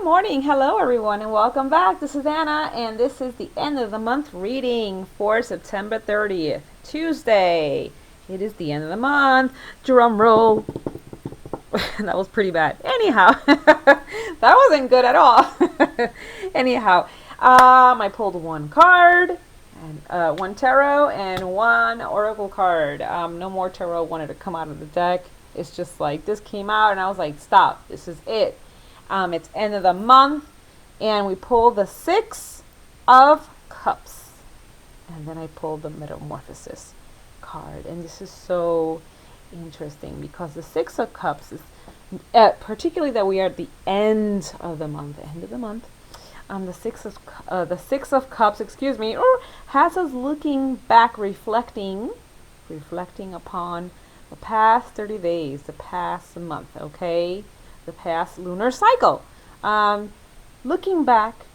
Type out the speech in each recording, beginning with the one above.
morning. Hello, everyone, and welcome back. This is Anna, and this is the end of the month reading for September 30th, Tuesday. It is the end of the month. Drum roll. That was pretty bad. Anyhow, that wasn't good at all. Anyhow, I pulled one card, and one tarot, and one oracle card. No more tarot wanted to come out of the deck. It's just like this came out, and I was like, stop. This is it. It's end of the month, and we pulled the Six of Cups, and then I pulled the Metamorphosis card, and this is so interesting because the Six of Cups is particularly that we are at the end of the month, the Six of Cups, excuse me, or has us looking back, reflecting upon the past 30 days, the past month, okay? The past lunar cycle. Looking back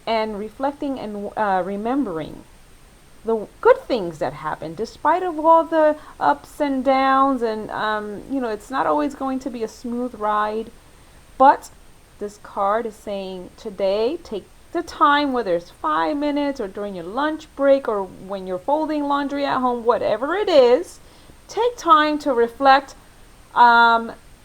and reflecting and remembering the good things that happened, despite of all the ups and downs, and it's not always going to be a smooth ride. But this card is saying today, take the time, whether it's 5 minutes or during your lunch break or when you're folding laundry at home, whatever it is, take time to reflect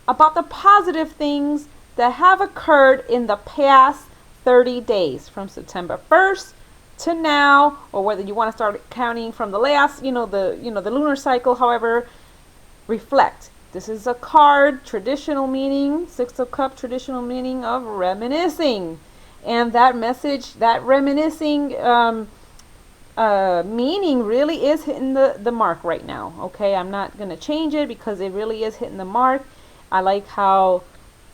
about the positive things that have occurred in the past 30 days from September 1st to now, or whether you want to start counting from the last, the lunar cycle. However, reflect. This is a card, traditional meaning, Six of Cups, traditional meaning of reminiscing. And that message, that reminiscing meaning really is hitting the mark right now. Okay, I'm not going to change it because it really is hitting the mark. I like how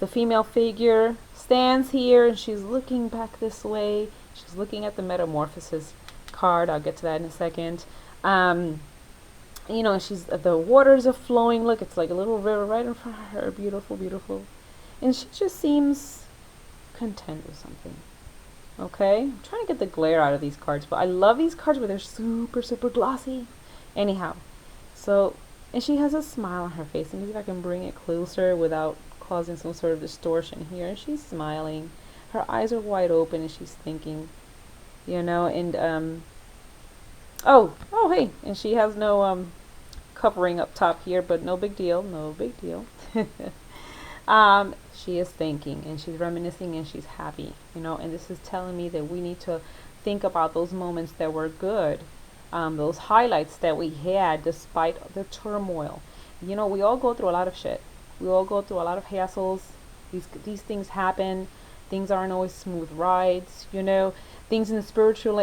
the female figure stands here and she's looking back this way. She's looking at the Metamorphosis card. I'll get to that in a second. She's the waters are flowing. Look, it's like a little river right in front of her. Beautiful, beautiful. And she just seems content with something. Okay? I'm trying to get the glare out of these cards, but I love these cards, but they're super, super glossy. Anyhow, and she has a smile on her face. Let me see if I can bring it closer without causing some sort of distortion here. And she's smiling. Her eyes are wide open and she's thinking, and hey, and she has no covering up top here, but no big deal, no big deal. She is thinking and she's reminiscing and she's happy, and this is telling me that we need to think about those moments that were good. Those highlights that we had despite the turmoil. We all go through a lot of shit. We all go through a lot of hassles. These things happen. Things aren't always smooth rides. Things in the spiritual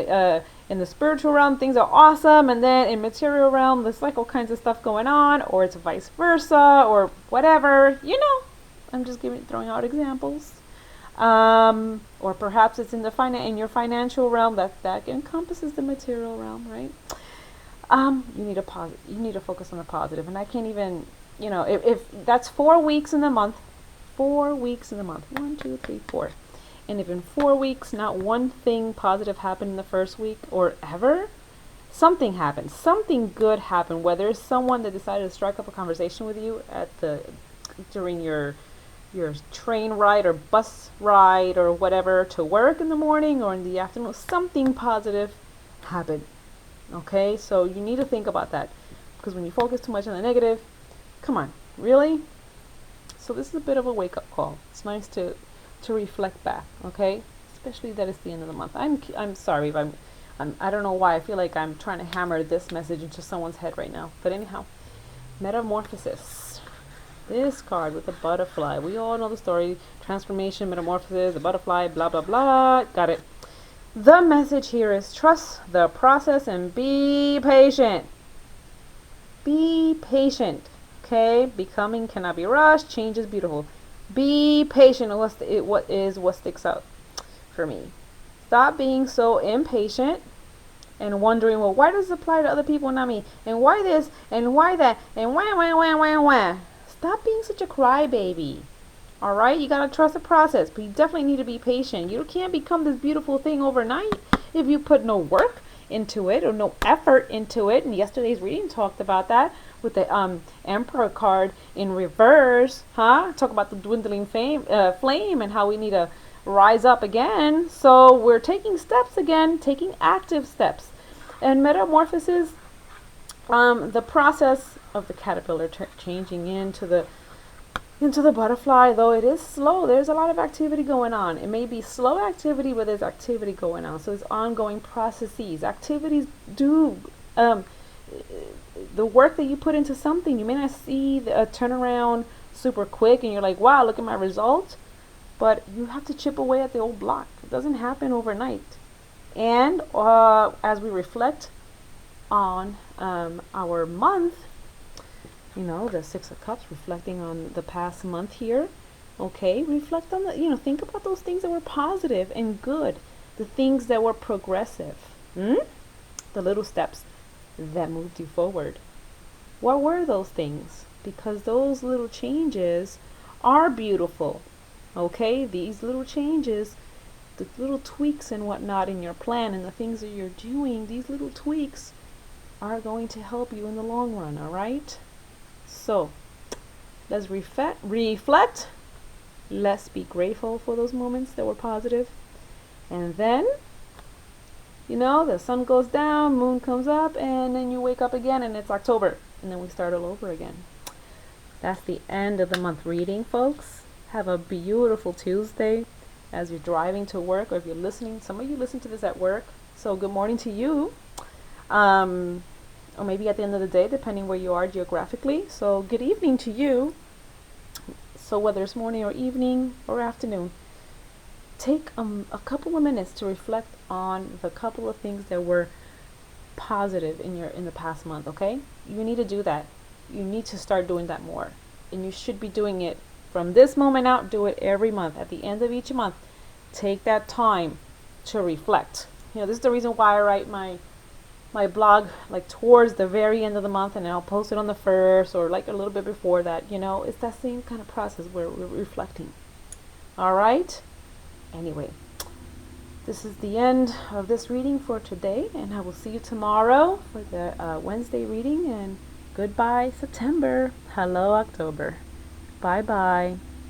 realm, things are awesome, and then in material realm, there's like all kinds of stuff going on, or it's vice versa, or whatever. I'm just throwing out examples. Or perhaps it's in your financial realm that encompasses the material realm, right? You need to focus on the positive, and I can't even, if that's 4 weeks in the month, 4 weeks in the month, 1, 2, 3, 4, and if in 4 weeks not one thing positive happened in the first week or ever, something happened, something good happened. Whether it's someone that decided to strike up a conversation with you during your train ride or bus ride or whatever to work in the morning or in the afternoon, something positive happened. Okay, so you need to think about that, because when you focus too much on the negative, come on, really? So this is a bit of a wake-up call. It's nice to reflect back, okay? Especially that it's the end of the month. I'm sorry if I don't know why I feel like I'm trying to hammer this message into someone's head right now. But anyhow, Metamorphosis. This card with the butterfly. We all know the story. Transformation, metamorphosis, the butterfly, blah, blah, blah. Got it. The message here is trust the process and be patient. Be patient. Okay? Becoming cannot be rushed. Change is beautiful. Be patient. What sticks out for me. Stop being so impatient and wondering, well, why does it apply to other people, not me? And why this? And why that? And why? Stop being such a crybaby. All right? You got to trust the process, but you definitely need to be patient. You can't become this beautiful thing overnight if you put no work into it or no effort into it. And yesterday's reading talked about that with the Emperor card in reverse. Talk about the dwindling flame and how we need to rise up again. So we're taking steps again, taking active steps. And metamorphosis, the process of the caterpillar changing into the butterfly, though it is slow, there's a lot of activity going on. It may be slow activity, but there's activity going on. So it's ongoing processes. Activities do the work that you put into something. You may not see a turnaround super quick, and you're like, wow, look at my result. But you have to chip away at the old block. It doesn't happen overnight. And as we reflect on our month, you know, the Six of Cups, reflecting on the past month here. Okay, reflect on the, think about those things that were positive and good, the things that were progressive, the little steps that moved you forward. What were those things? Because those little changes are beautiful. Okay, these little changes, the little tweaks and whatnot in your plan and the things that you're doing, these little tweaks are going to help you in the long run, all right? So let's reflect. Let's be grateful for those moments that were positive. And then, the sun goes down, moon comes up, and then you wake up again and it's October. And then we start all over again. That's the end of the month reading, folks. Have a beautiful Tuesday as you're driving to work, or if you're listening. Some of you listen to this at work. So good morning to you. Or maybe at the end of the day, depending where you are geographically. So good evening to you. So whether it's morning or evening or afternoon, take a couple of minutes to reflect on the couple of things that were positive in the past month, okay? You need to do that. You need to start doing that more. And you should be doing it from this moment out. Do it every month. At the end of each month, take that time to reflect. This is the reason why I write my blog like towards the very end of the month, and I'll post it on the 1st or like a little bit before that. It's that same kind of process where we're reflecting. All right, anyway, this is the end of this reading for today, and I will see you tomorrow for the Wednesday reading. And goodbye September, hello October, bye bye.